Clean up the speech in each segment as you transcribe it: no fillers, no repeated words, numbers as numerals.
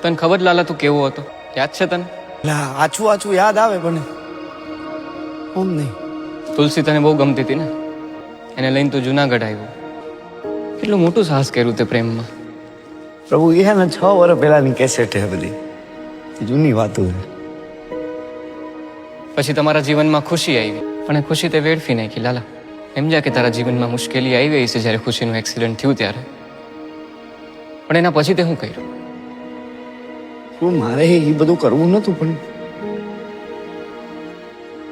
તને ખબર લાલા તું કેવો હતો? યાદ છે તને? આછું આછું યાદ આવે પણ ઓમ નહીં. તુલસી તને બહુ ગમતી હતી ને, એને લઈને તું જુનાગઢ આવ્યો. કેટલું મોટું સાહસ કર્યું તે પ્રેમમાં. પ્રભુ એ ને 6 વર્ષ પહેલાની કેસેટ છે બધી, જૂની વાતો છે. પછી તમારા જીવનમાં ખુશી આવી, પણ એ ખુશી તે વેડફી નાખી લાલા. સમજ્યા કે તારા જીવનમાં મુશ્કેલી આવી છે જ્યારે ખુશીનું એક્સિડન્ટ થયું ત્યારે, પણ એના પછી તે શું કર્યું? શું મારે એ બધું કરવું નતું, પણ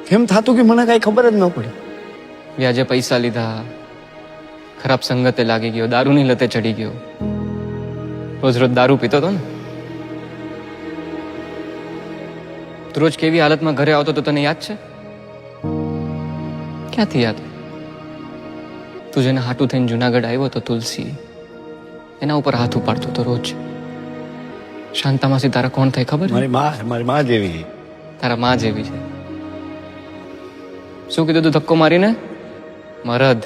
કેમ થતું કે મને કઈ ખબર જ ન પડી. વ્યાજે પૈસા લીધા, ખરાબ સંગતે લાગી ગયો, દારૂની લતે ચડી ગયો, રોજ રોજ દારૂ પીતો હતો ને. તું રોજ કેવી હાલતમાં ઘરે આવતો તો તને યાદ છે? ક્યાંથી યાદ? તું જેને હાટું થઈને જુનાગઢ આવ્યો તો તુલસી, એના ઉપર હાથ ઉપાડતો તો રોજ. શાંતામાસી તારા કોણ થાય ખબર? મારી માં જેવી. તારા માં જેવી છે. શું કીધું તું ધક્કો મારીને? મરદ.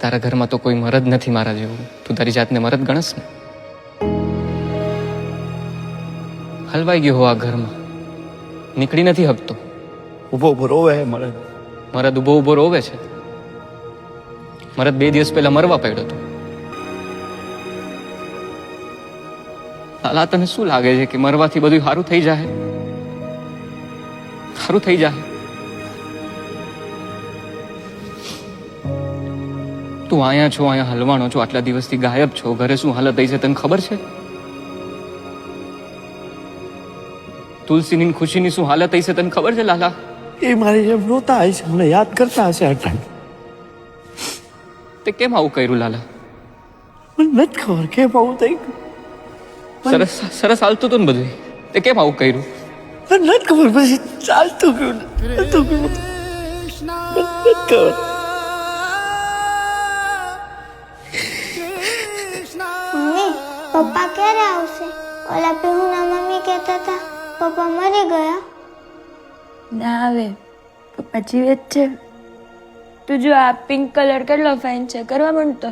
તારા ઘરમાં તો કોઈ મરદ નથી મારા જેવું. તું તારી જાતને મરદ ગણસ ને. હલવાઈ ગયો હો આ ઘરમાં, નીકળી નથી હકતો. ઉભો ઉભો રોવે મરદ. મરદ ઉભો ઉભો રોવે છે. મરદ 2 દિવસ પહેલા મરવા પડ્યો હતો. લાલા તને શું લાગે છે કે મરવાથી બધું સારું થઈ જાય? સારું થઈ જાય? તું અહીંયા છો, અહીંયા હલવાનો છો, આટલા દિવસથી ગાયબ છો. ઘરે શું હાલત થઈ છે તને ખબર છે? તુલસીની ખુશીની શું હાલત થઈ છે તને ખબર છે લાલા? એ મારી જેમ રોતા હશે, મને યાદ કરતા હશે આ ટાઈમ. તે કેમ આવું કર્યું લાલા? મને નથી ખબર કેમ આવું થઈ ગયું. સરસ સરસ હાલતું હતું ને બધું, તે કેમ આવું કર્યું? મને નથી ખબર, પછી ચાલતું ગયું નતું ગયું. નથી ખબર. મમ્મી, પપ્પા ક્યારે આવશે? ઓલા પેહુના મમ્મી કહેતા હતા પપ્પા મરી ગયા. ના આવે, પપ્પા જીવે જ છે. તું જો આ પિંક કલર કેટલો ફાઇન છે, કરવા માંડતો.